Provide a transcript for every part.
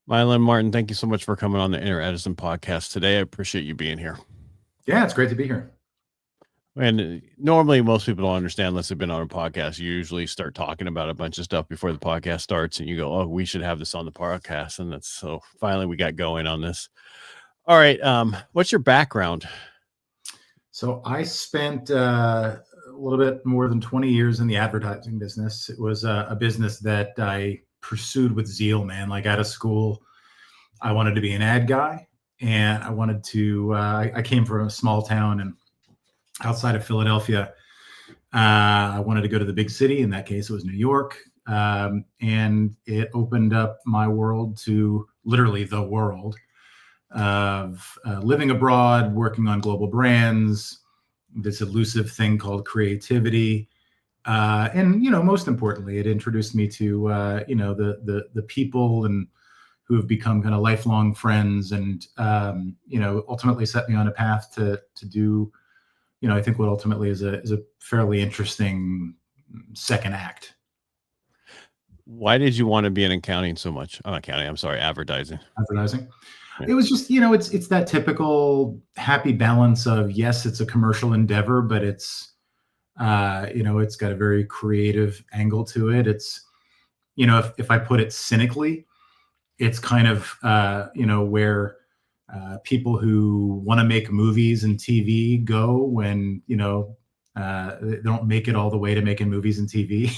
Milan Martin, thank you so much for coming on the Inner Edison Podcast today. I appreciate you being here. Yeah, it's great to be here. And normally, most people don't understand unless they've been on a podcast. You usually start talking about a bunch of stuff before the podcast starts, and you go, "Oh, we should have this on the podcast." And that's so finally we got going on this. All right, what's your background? So I spent a little bit more than 20 years in the advertising business. It was a business that I pursued with zeal, man. Like out of school, I wanted to be an ad guy, and I wanted to. I came from a small town and outside of Philadelphia. I wanted to go to the big city. In that case, it was New York. And it opened up my world to literally the world of living abroad, working on global brands, this elusive thing called creativity. And most importantly, it introduced me to the people and who have become kind of lifelong friends, and ultimately set me on a path to do I think what ultimately is a fairly interesting second act. Why did you want to be in accounting so much? Oh, accounting. I'm sorry, advertising. Advertising. It was just, it's that typical happy balance of, yes, it's a commercial endeavor, but it's, it's got a very creative angle to it. It's, if I put it cynically, it's kind of, where people who want to make movies and TV go when, they don't make it all the way to making movies and TV.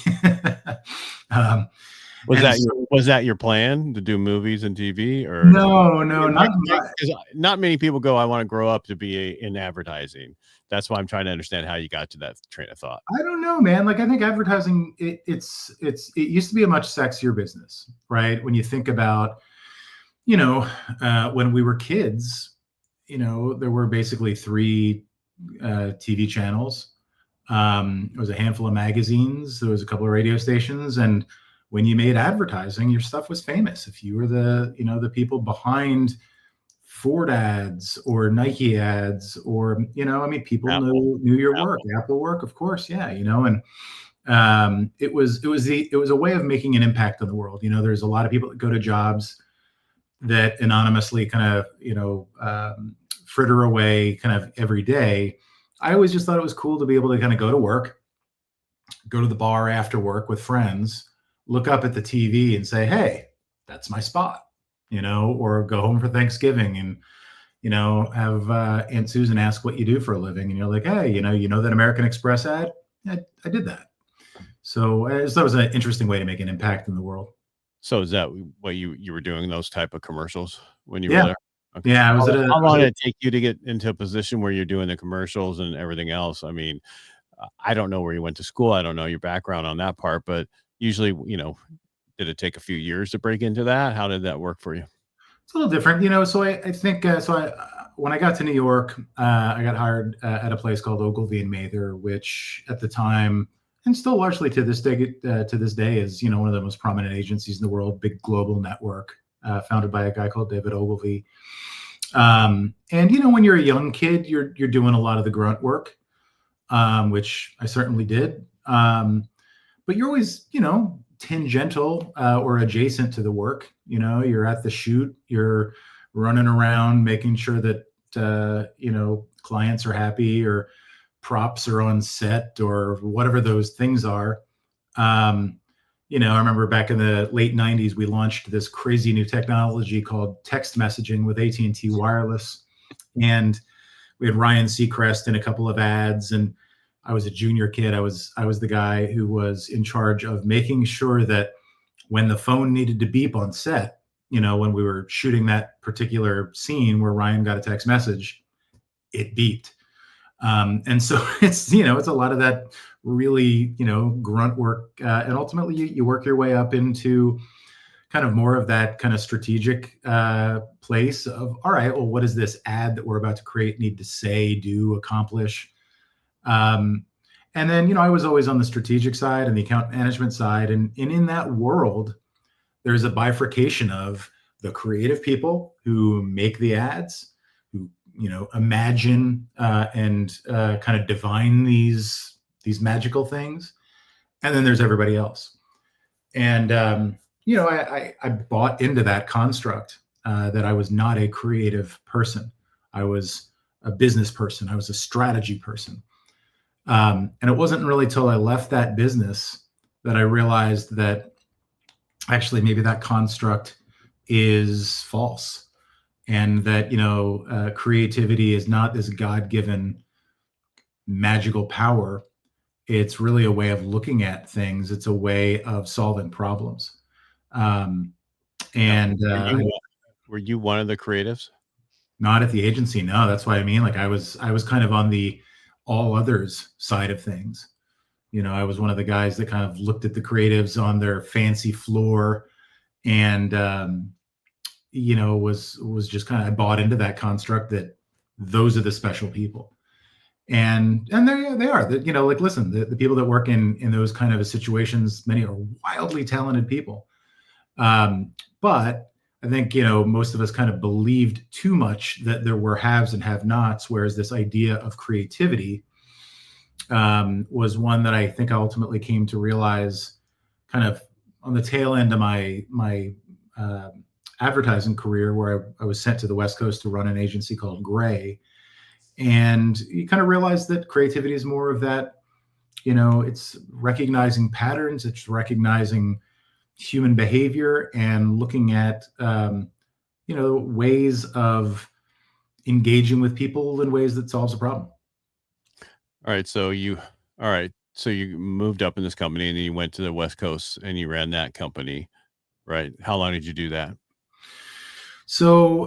Was that your plan to do movies and TV? Or no, not many people go, I want to grow up to be in advertising. That's why I'm trying to understand how you got to that train of thought. I don't know, man. Like, I think advertising, it used to be a much sexier business, right? When you think about, when we were kids, there were basically three TV channels. There was a handful of magazines. There was a couple of radio stations, and when you made advertising, your stuff was famous. If you were the people behind Ford ads or Nike ads, or people Apple. knew your work, Apple work, of course, yeah, and it was a way of making an impact on the world. There's a lot of people that go to jobs that anonymously kind of fritter away kind of every day. I always just thought it was cool to be able to kind of go to work, go to the bar after work with friends, look up at the TV and say, hey, that's my spot, or go home for Thanksgiving and, have Aunt Susan ask what you do for a living. And you're like, hey, you know that American Express ad? I did that. So that was an interesting way to make an impact in the world. So is that what you were doing, those type of commercials when you were there? Okay. Yeah. How long did it take you to get into a position where you're doing the commercials and everything else? I mean, I don't know where you went to school. I don't know your background on that part, but usually, did it take a few years to break into that? How did that work for you? It's a little different, so I think, when I got to New York, I got hired at a place called Ogilvy and Mather, which at the time, and still largely to this day is, one of the most prominent agencies in the world, big global network, founded by a guy called David Ogilvy. And, when you're a young kid, you're doing a lot of the grunt work, which I certainly did. But you're always, tangential or adjacent to the work. You're at the shoot, you're running around making sure that clients are happy, or props are on set, or whatever those things are. I remember back in the late 90s, we launched this crazy new technology called text messaging with AT&T Wireless, and we had Ryan Seacrest in a couple of ads, and I was a junior kid. I was the guy who was in charge of making sure that when the phone needed to beep on set, when we were shooting that particular scene where Ryan got a text message, it beeped. And so it's a lot of that really, grunt work. And ultimately you work your way up into kind of more of that kind of strategic place of, all right, well, what does this ad that we're about to create need to say, do, accomplish? And then, I was always on the strategic side and the account management side. And in that world, there's a bifurcation of the creative people who make the ads, who, imagine and kind of divine these magical things. And then there's everybody else. And I bought into that construct that I was not a creative person. I was a business person. I was a strategy person. And it wasn't really till I left that business that I realized that actually maybe that construct is false, and that creativity is not this God-given magical power. It's really a way of looking at things. It's a way of solving problems. Um, and Were you one of the creatives? Not at the agency. No, that's what I mean. Like I was kind of on the all others side of things. I was one of the guys that kind of looked at the creatives on their fancy floor, and was just kind of, I bought into that construct that those are the special people. And they are. That, like, listen, the people that work in those kind of situations, many are wildly talented people. But I think, most of us kind of believed too much that there were haves and have-nots, whereas this idea of creativity was one that I think I ultimately came to realize kind of on the tail end of my advertising career, where I was sent to the West Coast to run an agency called Gray. And you kind of realize that creativity is more of that, it's recognizing patterns, it's recognizing human behavior, and looking at, ways of engaging with people in ways that solves a problem. All right. So you moved up in this company, and then you went to the West Coast and you ran that company, right? How long did you do that? So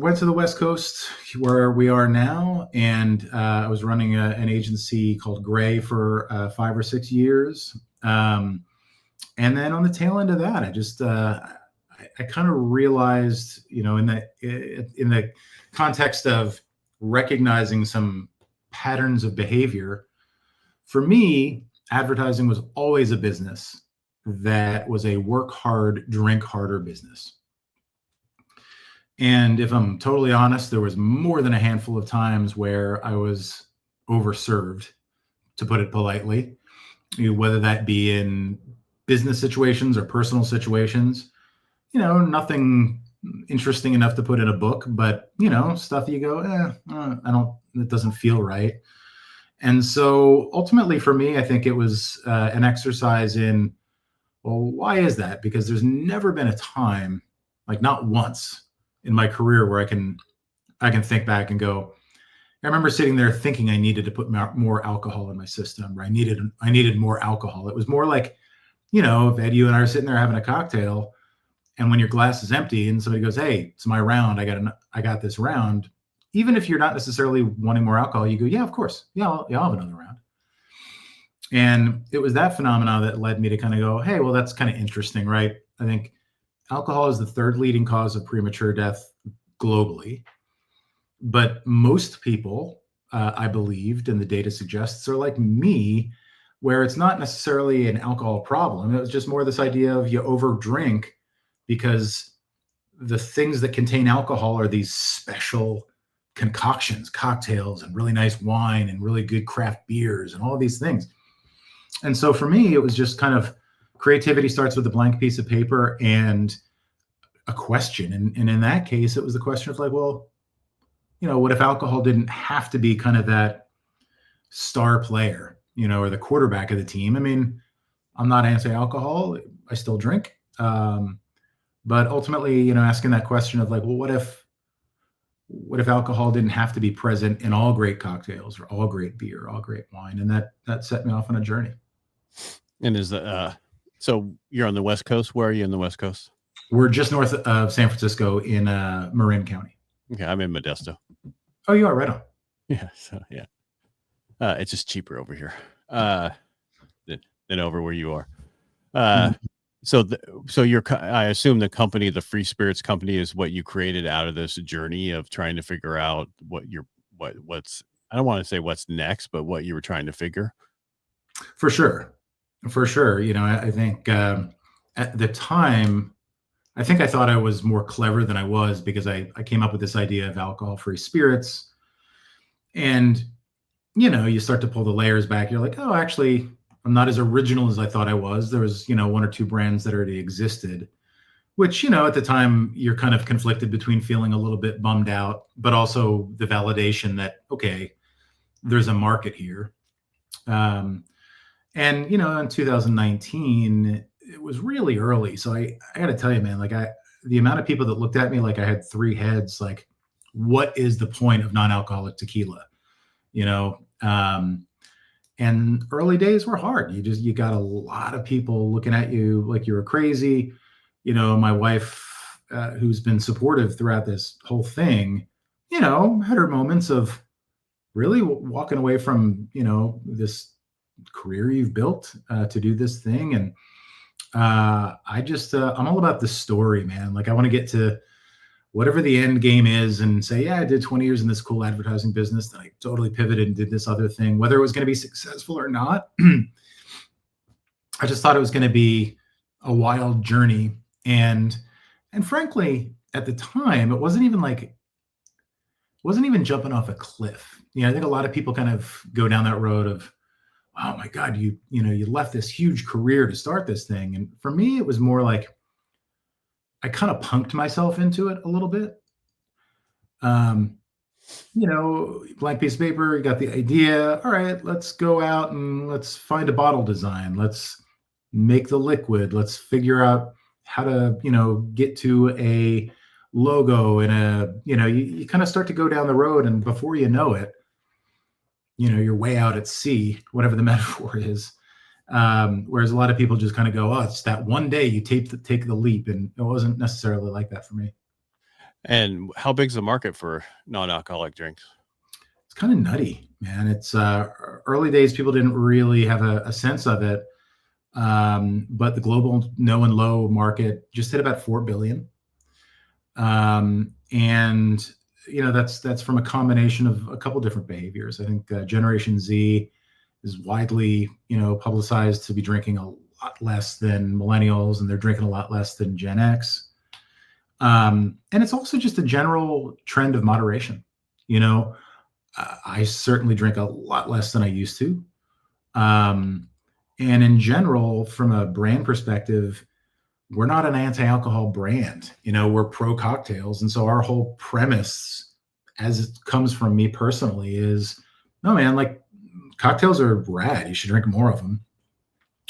went to the West Coast, where we are now, and I was running an agency called Gray for 5 or 6 years. And then on the tail end of that, I just I kind of realized, in the context of recognizing some patterns of behavior, for me, advertising was always a business that was a work hard, drink harder business. And if I'm totally honest, there was more than a handful of times where I was overserved, to put it politely, whether that be in business situations or personal situations. Nothing interesting enough to put in a book, but stuff you go, it doesn't feel right. And so ultimately for me, I think it was an exercise in, well, why is that? Because there's never been a time, like not once in my career, where I can think back and go, I remember sitting there thinking I needed to put more alcohol in my system, or I needed more alcohol. It was more like, if Ed, you and I are sitting there having a cocktail, and when your glass is empty and somebody goes, "Hey, it's my round. I got this round." Even if you're not necessarily wanting more alcohol, you go, "Yeah, of course. Yeah, I'll have another round." And it was that phenomenon that led me to kind of go, "Hey, well, that's kind of interesting, right?" I think alcohol is the third leading cause of premature death globally. But most people, I believed, and the data suggests, are like me, where it's not necessarily an alcohol problem. It was just more this idea of you overdrink because the things that contain alcohol are these special concoctions, cocktails, and really nice wine, and really good craft beers, and all of these things. And so for me, it was just kind of, creativity starts with a blank piece of paper and a question. And in that case, it was the question of like, well, what if alcohol didn't have to be kind of that star player, or the quarterback of the team? I mean, I'm not anti-alcohol. I still drink. But ultimately, asking that question of like, well, what if alcohol didn't have to be present in all great cocktails, or all great beer, all great wine? And that set me off on a journey. And is that, so you're on the West Coast. Where are you in the West Coast? We're just north of San Francisco in Marin County. Okay. I'm in Modesto. Oh, you are? Right on. Yeah. So yeah. It's just cheaper over here than over where you are. So I assume the company, the Free Spirits Company, is what you created out of this journey of trying to figure out what's, I don't want to say what's next, but what you were trying to figure. For sure. I think at the time, I think I thought I was more clever than I was, because I came up with this idea of alcohol-free spirits. And, you start to pull the layers back. You're like, oh, actually, I'm not as original as I thought I was. There was, one or two brands that already existed, which, at the time you're kind of conflicted between feeling a little bit bummed out, but also the validation that, okay, there's a market here. And, in 2019, it was really early. So I got to tell you, man, like the amount of people that looked at me like I had three heads, like, what is the point of non-alcoholic tequila? And early days were hard. You got a lot of people looking at you like you were crazy. My wife, who's been supportive throughout this whole thing, had her moments of really walking away from, this career you've built to do this thing. And I'm all about the story, man. Like I want to get to whatever the end game is and say, yeah, I did 20 years in this cool advertising business. Then I totally pivoted and did this other thing, whether it was going to be successful or not. I just thought it was going to be a wild journey. And frankly, at the time, it wasn't even jumping off a cliff. I think a lot of people kind of go down that road of, oh my God, you left this huge career to start this thing. And for me, it was more like, I kind of punked myself into it a little bit. Blank piece of paper, you got the idea. All right, let's go out and let's find a bottle design. Let's make the liquid. Let's figure out how to, get to a logo and you kind of start to go down the road. And before you know it, you're way out at sea, whatever the metaphor is. Whereas a lot of people just kind of go, oh, it's that one day you take the leap. And it wasn't necessarily like that for me. And how big's the market for non-alcoholic drinks? It's kind of nutty, man. It's early days. People didn't really have a sense of it. But the global no and low market just hit about 4 billion. And that's from a combination of a couple different behaviors. I think Generation Z is widely, publicized to be drinking a lot less than millennials, and they're drinking a lot less than Gen X. And it's also just a general trend of moderation. I certainly drink a lot less than I used to. And in general, from a brand perspective, we're not an anti-alcohol brand. We're pro cocktails. And so our whole premise, as it comes from me personally, is, no, man, like cocktails are rad. You should drink more of them.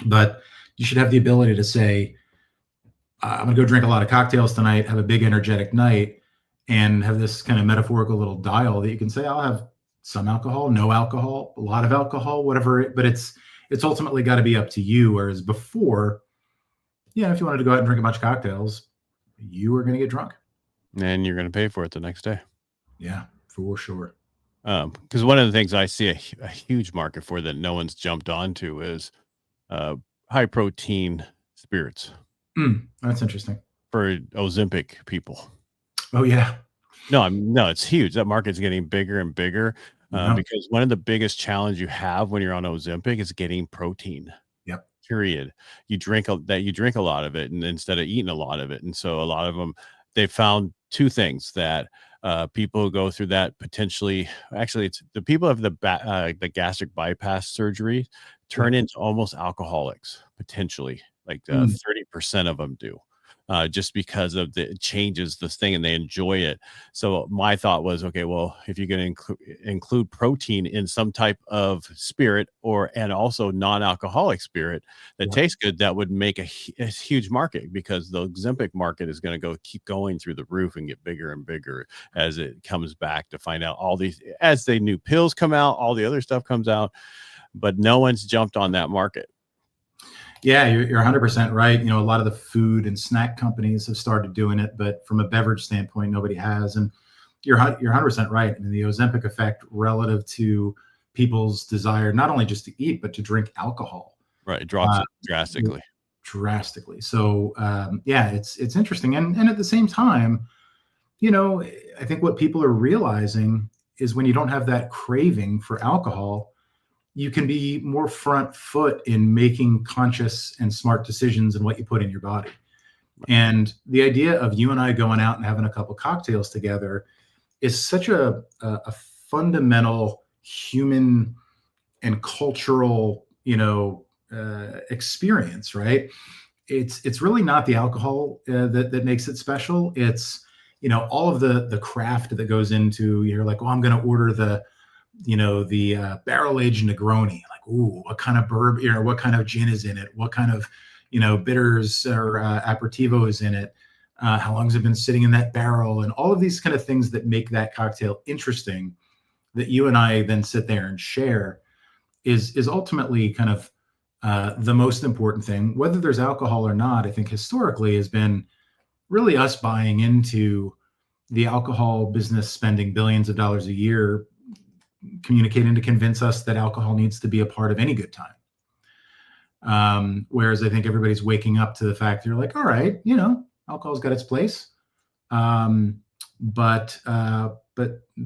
But you should have the ability to say, I'm going to go drink a lot of cocktails tonight, have a big energetic night, and have this kind of metaphorical little dial that you can say, I'll have some alcohol, no alcohol, a lot of alcohol, whatever. But it's ultimately got to be up to you. Whereas before, if you wanted to go out and drink a bunch of cocktails, you were going to get drunk. And you're going to pay for it the next day. Yeah, for sure. Because one of the things I see a huge market for that no one's jumped onto is high protein spirits. That's interesting. For Ozempic people. Oh, yeah. No, it's huge. That market's getting bigger and bigger because one of the biggest challenges you have when you're on Ozempic is getting protein. Yep. Period. You drink a lot of it, and instead of eating a lot of it, and so a lot of them, they found two things that people who go through that potentially, actually, it's the people who have the gastric bypass surgery turn into almost alcoholics potentially. Like 30% of them do. Just because of the changes this thing and they enjoy it. So my thought was, okay, well, if you're going to include protein in some type of spirit and also non-alcoholic spirit that tastes good, that would make a huge market, because the Ozempic market is going to keep going through the roof and get bigger and bigger as it comes back to find out as the new pills come out, all the other stuff comes out, but no one's jumped on that market. Yeah, you're 100% right. A lot of the food and snack companies have started doing it, but from a beverage standpoint, nobody has. And you're 100% right. I mean, the Ozempic effect relative to people's desire, not only just to eat, but to drink alcohol. Right. It drops it drastically. Drastically. So, it's interesting. And at the same time, I think what people are realizing is when you don't have that craving for alcohol, you can be more front foot in making conscious and smart decisions in what you put in your body. And the idea of you and I going out and having a couple cocktails together is such a fundamental human and cultural, experience, right? It's really not the alcohol that makes it special. It's, all of the craft that goes into, you're like, oh, I'm going to order the barrel aged Negroni. Like, ooh, what kind of bourbon, what kind of gin is in it? What kind of, bitters or aperitivo is in it? How long has it been sitting in that barrel? And all of these kind of things that make that cocktail interesting, that you and I then sit there and share, is ultimately kind of the most important thing. Whether there's alcohol or not, I think historically has been really us buying into the alcohol business, spending billions of dollars a year communicating to convince us that alcohol needs to be a part of any good time. Whereas I think everybody's waking up to the fact they're like, all right, alcohol's got its place, but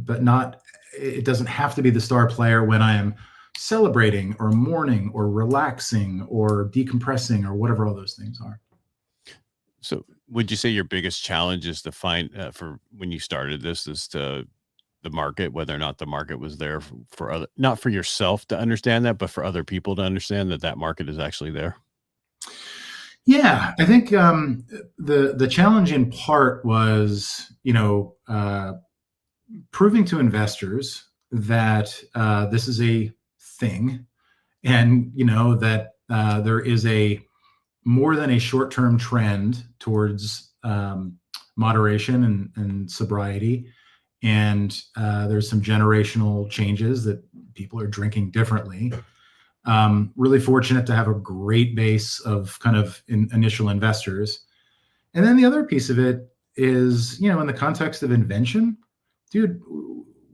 not. It doesn't have to be the star player when I am celebrating or mourning or relaxing or decompressing or whatever all those things are. So would you say your biggest challenge is to find for when you started this is to the market, whether or not the market was there for other, not for yourself to understand that, but for other people to understand that market is actually there? Yeah, I think the challenge in part was, proving to investors that this is a thing, and that there is a more than a short-term trend towards moderation and sobriety, and there's some generational changes that people are drinking differently. Really fortunate to have a great base of kind of initial investors. And then the other piece of it is, in the context of invention, dude,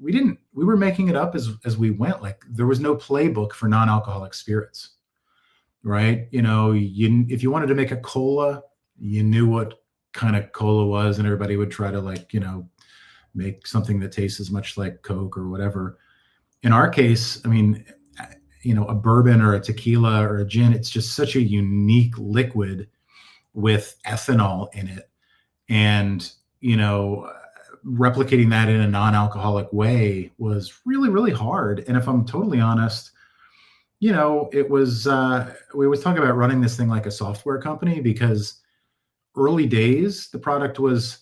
we were making it up as we went. Like, there was no playbook for non-alcoholic spirits, right? If you wanted to make a cola, you knew what kind of cola was, and everybody would try to make something that tastes as much like Coke or whatever. In our case, I mean, a bourbon or a tequila or a gin, it's just such a unique liquid with ethanol in it. And, replicating that in a non-alcoholic way was really, really hard. And if I'm totally honest, it was, we always talk about running this thing like a software company, because early days, the product was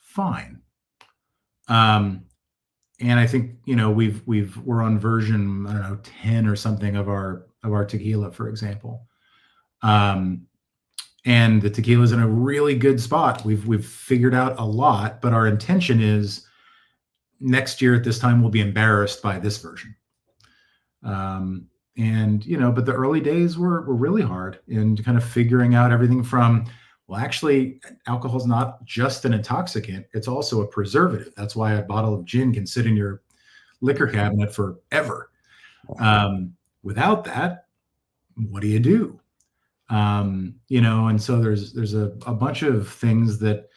fine. And I think, we're on version, I don't know, 10 or something of our tequila, for example. And the tequila is in a really good spot. We've figured out a lot, but our intention is next year at this time, we'll be embarrassed by this version. But the early days were really hard in kind of figuring out everything from, well, actually, alcohol is not just an intoxicant. It's also a preservative. That's why a bottle of gin can sit in your liquor cabinet forever. Without that, what do you do? And so there's a bunch of things that,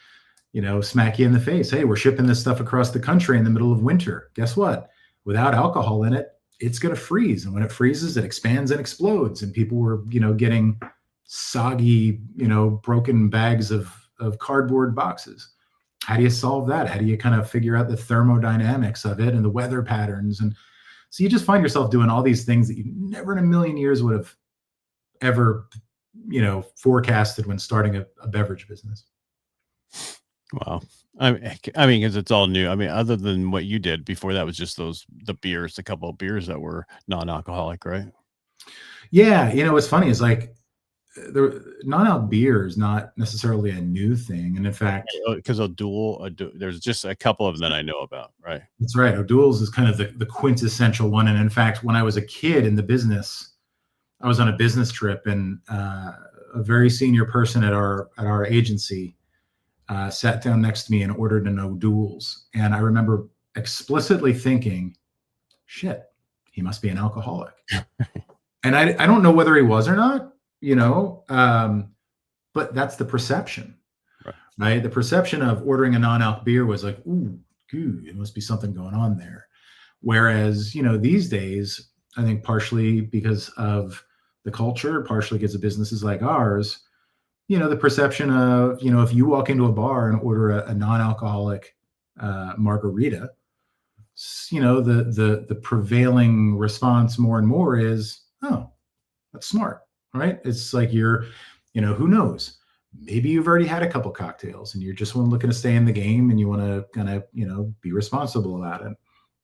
smack you in the face. Hey, we're shipping this stuff across the country in the middle of winter. Guess what? Without alcohol in it, it's going to freeze. And when it freezes, it expands and explodes. And people were, getting soggy, broken bags of cardboard boxes. How do you solve that? How do you kind of figure out the thermodynamics of it and the weather patterns? And so you just find yourself doing all these things that you never in a million years would have ever, forecasted when starting a beverage business. Wow. I mean, because it's all new. I mean, other than what you did before, that was just a couple of beers that were non-alcoholic, right? Yeah. What's funny is like, non-alc beer is not necessarily a new thing. And in fact, because there's just a couple of them that I know about, right? That's right. O'Doul's is kind of the quintessential one. And in fact, when I was a kid in the business, I was on a business trip, and a very senior person at our agency sat down next to me and ordered an O'Doul's. And I remember explicitly thinking, shit, he must be an alcoholic. And I don't know whether he was or not, but that's the perception, right? The perception of ordering a non-alc beer was like, ooh, it must be something going on there. Whereas, these days, I think partially because of the culture, partially because of businesses like ours, the perception of, if you walk into a bar and order a non-alcoholic margarita, the prevailing response more and more is, oh, that's smart. right? It's like who knows? Maybe you've already had a couple cocktails and you're just looking to stay in the game and you want to kind of, be responsible about it.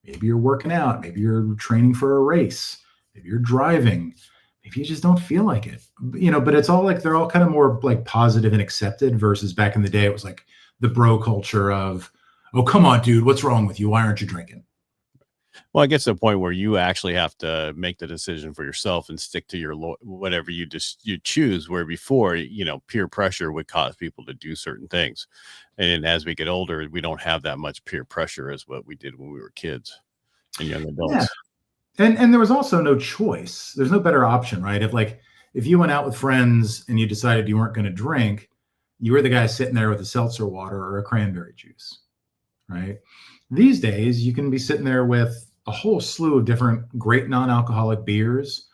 Maybe you're working out. Maybe you're training for a race. Maybe you're driving. Maybe you just don't feel like it, but it's all like, they're all kind of more like positive and accepted versus back in the day, it was like the bro culture of, oh, come on, dude, what's wrong with you? Why aren't you drinking? Well, it gets to the point where you actually have to make the decision for yourself and stick to your whatever you choose. Where before, peer pressure would cause people to do certain things, and as we get older, we don't have that much peer pressure as what we did when we were kids and young adults. Yeah. And there was also no choice. There's no better option, right? If you went out with friends and you decided you weren't going to drink, you were the guy sitting there with a seltzer water or a cranberry juice, right? These days, you can be sitting there with a whole slew of different great non-alcoholic beers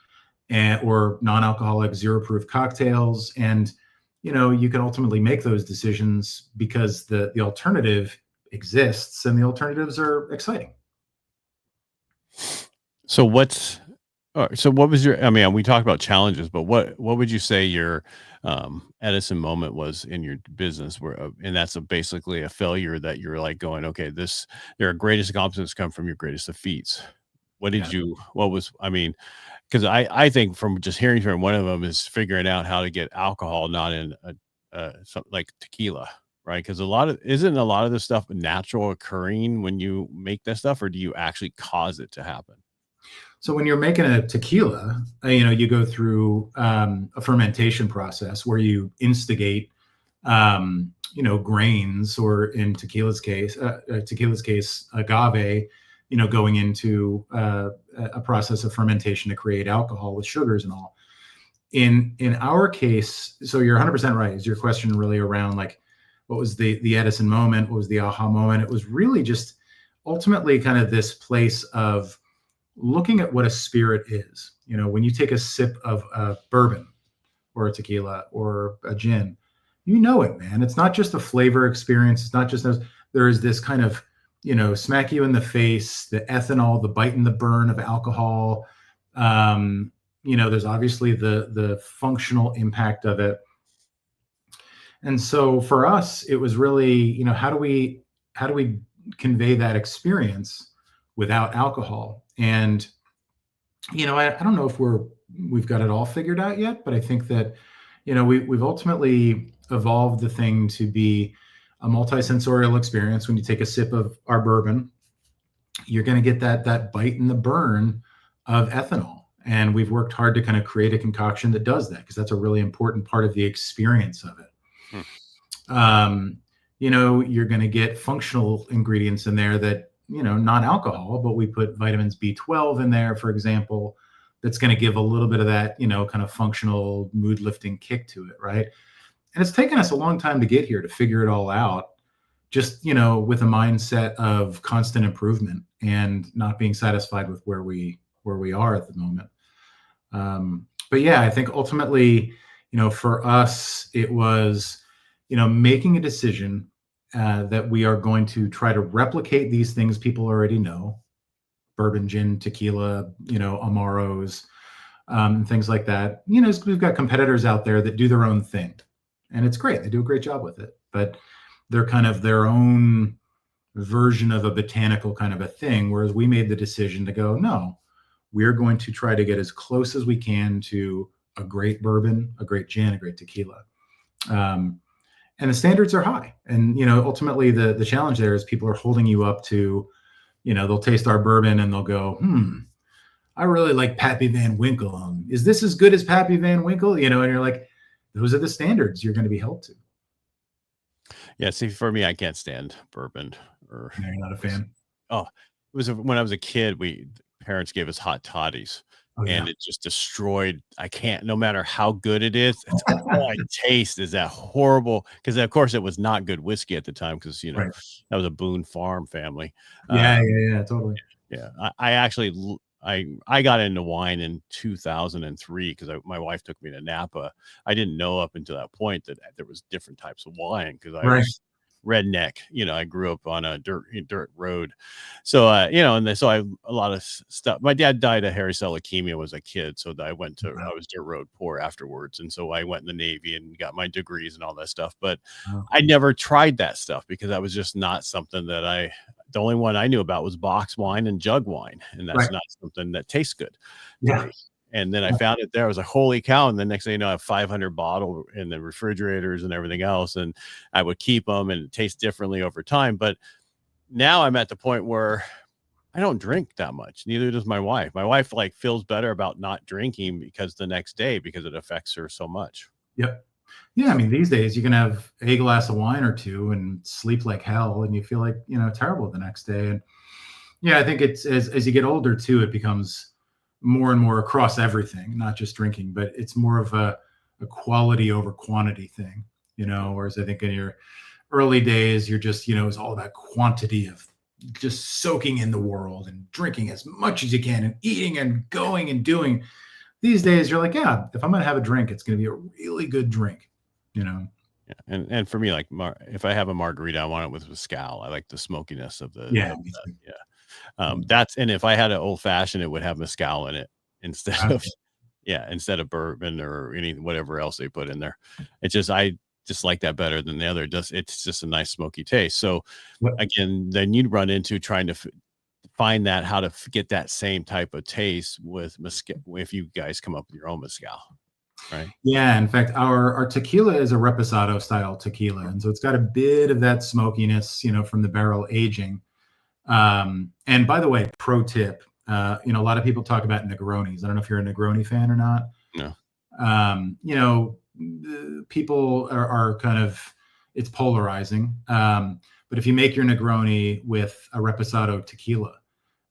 or non-alcoholic zero-proof cocktails. And, you can ultimately make those decisions because the alternative exists and the alternatives are exciting. So what was your, I mean, we talked about challenges, but what would you say your Edison moment was in your business where, and that's basically a failure that you're like going, okay, your greatest accomplishments come from your greatest defeats. Because I think from just hearing from one of them is figuring out how to get alcohol, not in something like tequila, right? Because isn't a lot of this stuff natural occurring when you make that stuff, or do you actually cause it to happen? So when you're making a tequila, you go through a fermentation process where you instigate, grains, or in tequila's case, agave, going into a process of fermentation to create alcohol with sugars and all. In our case, so you're 100% right. Is your question really around like, what was the Edison moment? What was the aha moment? It was really just ultimately kind of this place of looking at what a spirit is. When you take a sip of a bourbon or a tequila or a gin, it, man. It's not just a flavor experience. It's not just there is this kind of, smack you in the face, the ethanol, the bite and the burn of alcohol. There's obviously the functional impact of it. And so for us, it was really, how do we convey that experience without alcohol? And, I don't know if we've got it all figured out yet, but I think that, we've ultimately evolved the thing to be a multisensorial experience. When you take a sip of our bourbon, you're going to get that bite and the burn of ethanol. And we've worked hard to kind of create a concoction that does that, because that's a really important part of the experience of it. You're going to get functional ingredients in there that, not alcohol, but we put vitamins B12 in there, for example, that's going to give a little bit of that, kind of functional mood lifting kick to it. Right. And it's taken us a long time to get here, to figure it all out, just, with a mindset of constant improvement and not being satisfied with where we are at the moment. But yeah, I think ultimately, for us, it was, making a decision that we are going to try to replicate these things people already know: bourbon, gin, tequila, Amaros, and things like that. We've got competitors out there that do their own thing, and it's great. They do a great job with it, but they're kind of their own version of a botanical kind of a thing. Whereas we made the decision to go, no, we're going to try to get as close as we can to a great bourbon, a great gin, a great tequila. And the standards are high. And, ultimately the challenge there is people are holding you up to, they'll taste our bourbon and they'll go, I really like Pappy Van Winkle. Is this as good as Pappy Van Winkle? And you're like, those are the standards you're going to be held to. Yeah. See, for me, I can't stand bourbon. No, you're not a fan. Oh, it was when I was a kid, parents gave us hot toddies. Oh, yeah. And it just destroyed. I can't, no matter how good it is, it's all I taste is that horrible. Because of course it was not good whiskey at the time, because Right. that was a Boone Farm family. Yeah, totally. Yeah, I actually I got into wine in 2003 because my wife took me to Napa. I didn't know up until that point that there was different types of wine, because redneck. I grew up on a dirt road. So, so a lot of stuff. My dad died of hairy cell leukemia was a kid. So I was dirt road poor afterwards. And so I went in the Navy and got my degrees and all that stuff. But Wow. I never tried that stuff because that was just not something the only one I knew about was box wine and jug wine. And that's Right. not something that tastes good to Yeah. me. And then I found it there. I was like, holy cow. And the next thing you know, I have 500 bottle in the refrigerators and everything else. And I would keep them and it tastes differently over time. But now I'm at the point where I don't drink that much. Neither does my wife. My wife like feels better about not drinking because the next day, because it affects her so much. Yep. Yeah. I mean, these days you can have a glass of wine or two and sleep like hell and you feel like, terrible the next day. And yeah, I think it's as you get older too, it becomes more and more across everything, not just drinking, but it's more of a quality over quantity thing, whereas I think in your early days, you're just, it's all about quantity of just soaking in the world and drinking as much as you can and eating and going and doing. These days, you're like, yeah, if I'm going to have a drink, it's going to be a really good drink, Yeah. And for me, like if I have a margarita, I want it with mezcal. I like the smokiness of Yeah. and if I had an old fashioned, it would have mezcal in it instead of instead of bourbon or whatever else they put in there. I just like that better than the other. It's just a nice smoky taste. So again, then you'd run into trying to find that how to get that same type of taste with mezcal if you guys come up with your own mezcal, right? Yeah, in fact, our tequila is a reposado style tequila, and so it's got a bit of that smokiness, from the barrel aging. And by the way, pro tip, a lot of people talk about Negronis. I don't know if you're a Negroni fan or not. No. People are kind of, it's polarizing. But if you make your Negroni with a reposado tequila,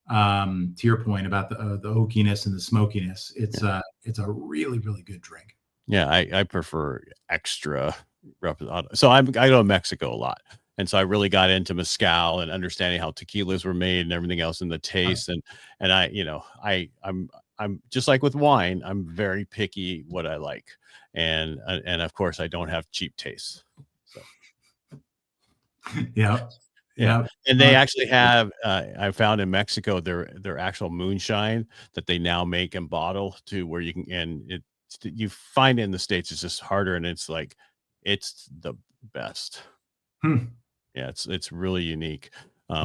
to your point about the oakiness and the smokiness, it's a really, really good drink. Yeah, I prefer extra reposado. So I go to Mexico a lot. And so I really got into mezcal and understanding how tequilas were made and everything else and the taste. And I'm just like with wine, I'm very picky what I like. And of course I don't have cheap tastes. So Yeah. And they actually have, I found in Mexico, their actual moonshine that they now make and bottle to where you can, and you find it in the States, it's just harder. And it's like, it's the best. Yeah, it's really unique.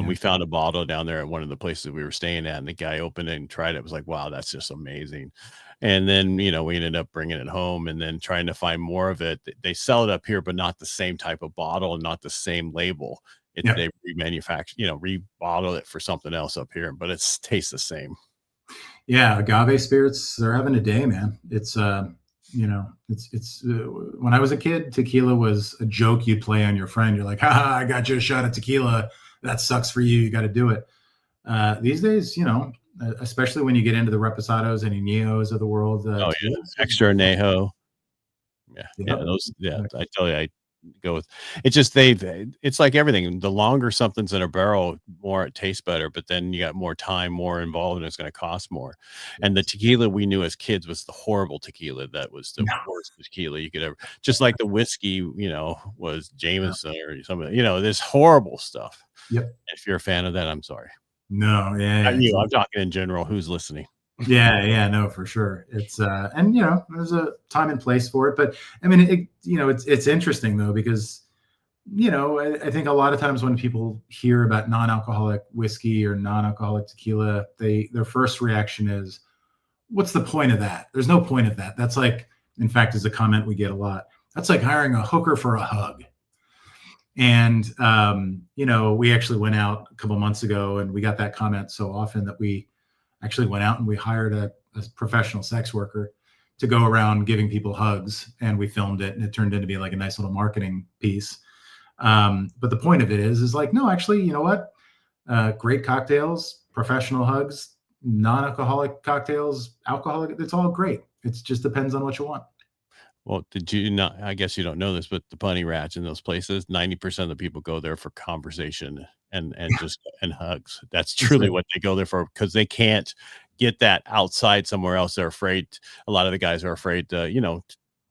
We found a bottle down there at one of the places we were staying at, and the guy opened it and tried it. It was like, wow, that's just amazing. And then, we ended up bringing it home and then trying to find more of it. They sell it up here, but not the same type of bottle and not the same label. They remanufacture, rebottle it for something else up here, but it tastes the same. Yeah, agave spirits, they're having a day, man. It's when I was a kid, tequila was a joke you'd play on your friend. You're like, I got you a shot of tequila. That sucks for you. You got to do it. These days, especially when you get into the reposados and añejos of the world. Extra añejo. I tell you, I go with it's just it's like everything. The longer something's in a barrel, more it tastes better, but then you got more time, more involved, and it's going to cost more. And the tequila we knew as kids was the horrible tequila. That was the worst tequila you could ever, just like the whiskey, was Jameson or something, this horrible stuff. Yep. If you're a fan of that, I'm sorry. No, I'm talking in general, who's listening. Yeah, no, for sure. It's and there's a time and place for it, but I mean, it's interesting though because I think a lot of times when people hear about non-alcoholic whiskey or non-alcoholic tequila, their first reaction is, "What's the point of that? There's no point of that." That's like, in fact, is a comment we get a lot. That's like hiring a hooker for a hug. And we actually went out a couple months ago, and we got that comment so often that we actually went out and we hired a professional sex worker to go around giving people hugs, and we filmed it, and it turned into be like a nice little marketing piece. But the point of it is like, no, actually, you know what? Great cocktails, professional hugs, non-alcoholic cocktails, alcoholic, it's all great. It just depends on what you want. Well, did you not? I guess you don't know this, but the Bunny Ranch in those places, 90% of the people go there for conversation and just and hugs. That's truly what they go there for because they can't get that outside somewhere else. They're afraid. A lot of the guys are afraid to,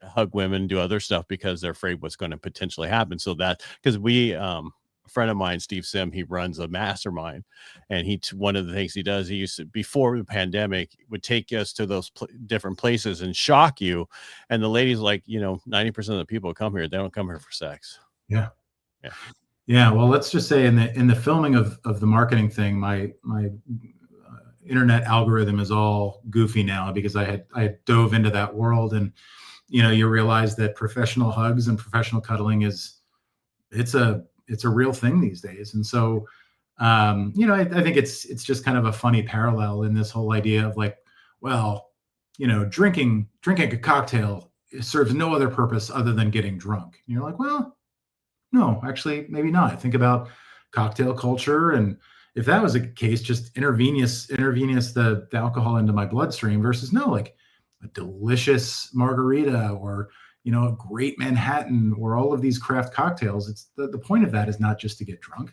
hug women, do other stuff because they're afraid what's going to potentially happen. So that, because a friend of mine, Steve Sim, he runs a mastermind, and one of the things he does, he used to, before the pandemic, would take us to those different places and shock you. And the ladies, like, 90% of the people who come here, they don't come here for sex. Yeah. Yeah. Yeah. Well, let's just say in the filming of the marketing thing, my internet algorithm is all goofy now because I had dove into that world, and you realize that professional hugs and professional cuddling it's a real thing these days. And so I think it's just kind of a funny parallel in this whole idea of like, well, drinking a cocktail serves no other purpose other than getting drunk. And you're like, well, no, actually, maybe not. Think about cocktail culture, and if that was a case, just intravenous the alcohol into my bloodstream versus no, like a delicious margarita or a great Manhattan or all of these craft cocktails. It's the point of that is not just to get drunk.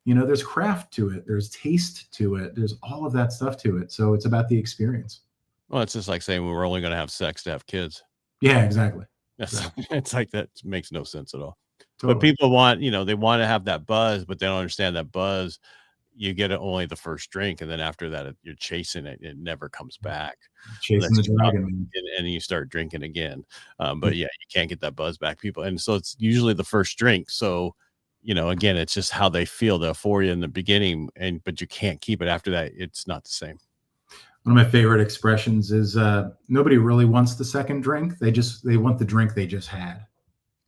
There's craft to it, there's taste to it, there's all of that stuff to it. So it's about the experience. Well, it's just like saying we were only going to have sex to have kids. Yeah, exactly. It's like that makes no sense at all. Totally. But people want, they want to have that buzz, but they don't understand that buzz. You get it only the first drink, and then after that, you're chasing it. It never comes back. Chasing the dragon, and you start drinking again. But yeah, you can't get that buzz back, people. And so it's usually the first drink. So, again, it's just how they feel, the euphoria in the beginning, but you can't keep it after that. It's not the same. One of my favorite expressions is nobody really wants the second drink. They want the drink they just had.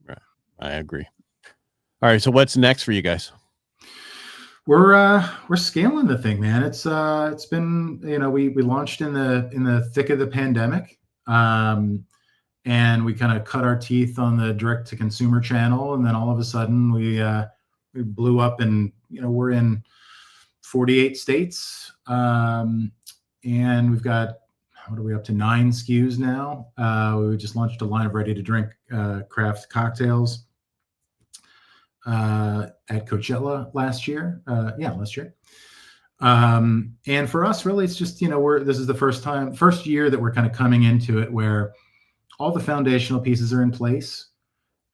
Right. I agree. All right. So what's next for you guys? We're scaling the thing, man. It's been, we launched in the thick of the pandemic, and we kind of cut our teeth on the direct to consumer channel, and then all of a sudden we blew up, and we're in 48 states, and we've got, what are we up to, 9 SKUs now. We just launched a line of ready to drink craft cocktails at Coachella last year. And for us, really, it's just, this is the first year that we're kind of coming into it where all the foundational pieces are in place.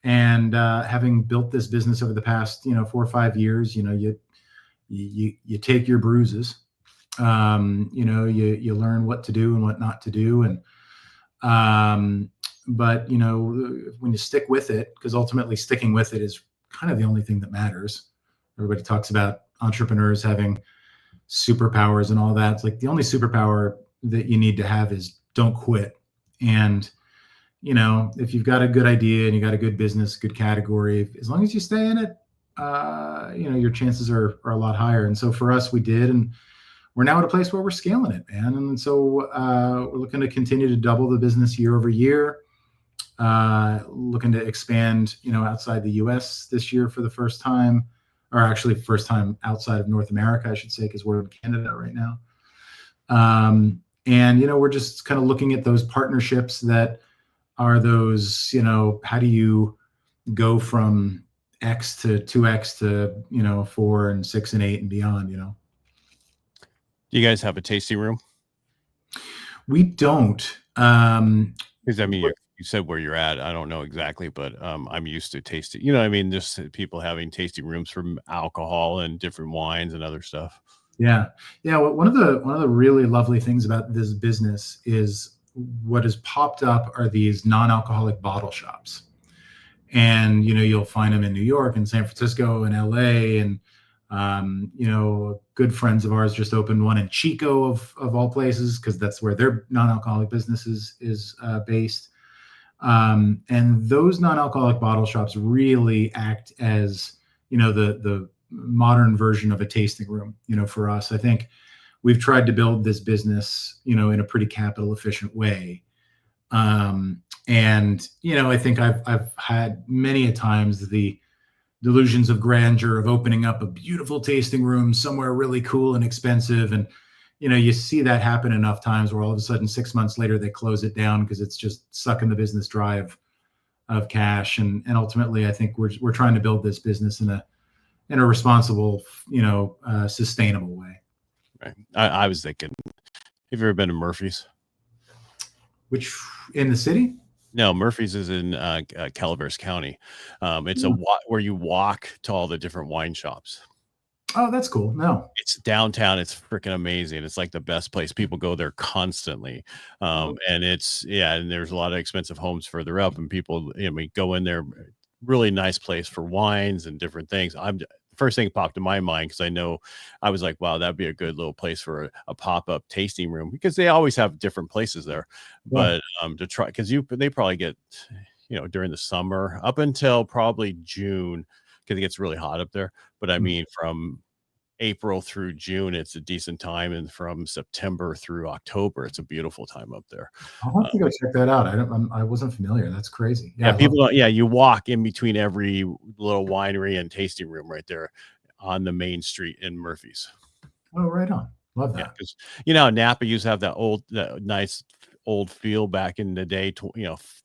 And having built this business over the past, 4 or 5 years, you take your bruises, you learn what to do and what not to do. And, but, when you stick with it, because ultimately sticking with it is kind of the only thing that matters. Everybody talks about entrepreneurs having superpowers and all that. It's like the only superpower that you need to have is don't quit. And, if you've got a good idea and you got a good business, good category, as long as you stay in it, your chances are a lot higher. And so for us, we did, and we're now at a place where we're scaling it, man. And so we're looking to continue to double the business year over year. Looking to expand, outside the US this year for the first time, or actually first time outside of North America, I should say, because we're in Canada right now. And, we're just kind of looking at those partnerships that are those, how do you go from X to 2X to, 4 and 6 and 8 and beyond, Do you guys have a tasting room? We don't. Because you said where you're at. I don't know exactly, but I'm used to tasting. Just people having tasting rooms for alcohol and different wines and other stuff. Yeah. Well, one of the really lovely things about this business is what has popped up are these non-alcoholic bottle shops, and you'll find them in New York and San Francisco and LA, and good friends of ours just opened one in Chico of all places, because that's where their non-alcoholic business is based. And those non-alcoholic bottle shops really act as, the modern version of a tasting room. For us, I think we've tried to build this business, in a pretty capital efficient way. And, I think I've had many a times the delusions of grandeur of opening up a beautiful tasting room somewhere really cool and expensive. And, you see that happen enough times where all of a sudden 6 months later, they close it down because it's just sucking the business dry of cash. And ultimately, I think we're trying to build this business in a responsible, sustainable way. Right. I was thinking, have you ever been to Murphy's? Which, in the city? No, Murphy's is in Calaveras County. It's Hmm. where you walk to all the different wine shops. Oh, that's cool. No. It's downtown. It's freaking amazing. It's like the best place. People go there constantly. Oh, And and there's a lot of expensive homes further up, and people, we go in there, really nice place for wines and different things. The first thing popped in my mind, because I was like, wow, that'd be a good little place for a pop-up tasting room, because they always have different places there. yeah. But to try, because they probably get, during the summer up until probably June, because it gets really hot up there. But I Mm. mean, from April through June, it's a decent time, and from September through October, it's a beautiful time up there. I'll have Uh, to go check that out. I wasn't familiar. That's crazy. Yeah, yeah, I love. you walk in between every little winery and tasting room right there on the main street in Murphy's. Oh, right on. Love Yeah, that. because Napa used to have that nice old feel back in the day,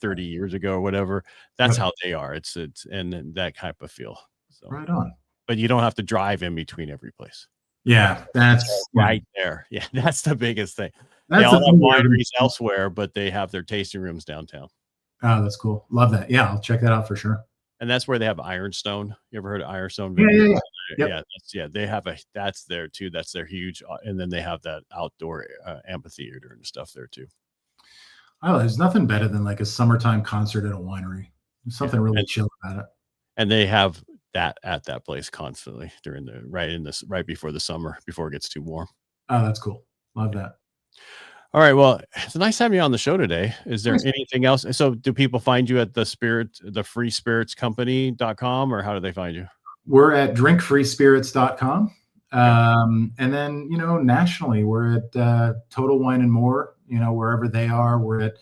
30 years ago or whatever. That's Yep. how they are. It's and then that type of feel. So, Right on. but you don't have to drive in between every place. Yeah, It's all that's yeah. right there. Yeah, that's the biggest thing. They That's all the have thing where wineries elsewhere, but they have their tasting rooms downtown. oh, that's cool. Love that. Yeah, I'll check that out for sure. And that's where they have Ironstone. You ever heard of Ironstone Yeah, Vineyard? yeah, yeah. Yep. They have that's there too. That's their huge, and then they have that outdoor amphitheater and stuff there too. Oh, there's nothing better than like a summertime concert at a winery. There's Yeah, something really chill about it. and they have that at that place constantly during right before the summer, before it gets too warm. Oh, that's cool. Love that. All right. Well, it's nice having you on the show today. Is there Nice. anything else? So do people find you at the freespiritscompany.com, or how do they find you? We're at drinkfreespirits.com. And then, nationally, we're at Total Wine and More, wherever they are. We're at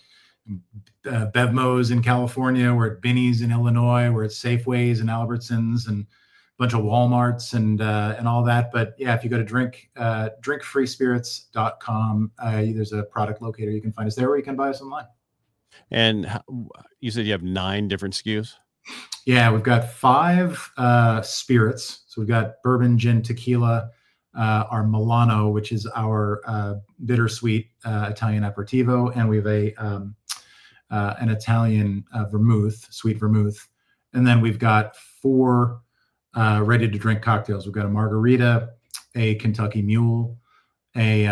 Bevmo's in California. We're at Binny's in Illinois. We're at Safeways and Albertsons and a bunch of Walmarts and all that. But yeah, if you go to drinkfreespirits.com, there's a product locator. You can find us there, or you can buy us online. And you said you have 9 different SKUs. Yeah, we've got 5 spirits. So we've got bourbon, gin, tequila, our Milano, which is our bittersweet Italian aperitivo, and we have an Italian vermouth, sweet vermouth, and then we've got 4 ready-to-drink cocktails. We've got a margarita, a Kentucky Mule, a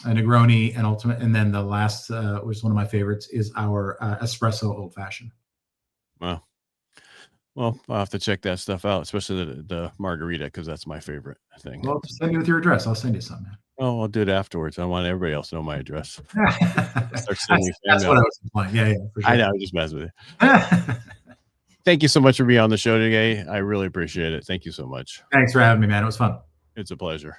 Negroni, and ultimate, and then the last, which is one of my favorites, is our espresso old fashioned. Wow. Well, I'll have to check that stuff out, especially the margarita, because that's my favorite thing. Well, send me with your address. I'll send you some, man. Oh, I'll do it afterwards. I want everybody else to know my address. Start that's sending me fan that's mail. what I was implying. Yeah, for sure. I know, I'm just messing with you. Thank you so much for being on the show today. I really appreciate it. Thank you so much. Thanks for having me, man. It was fun. It's a pleasure.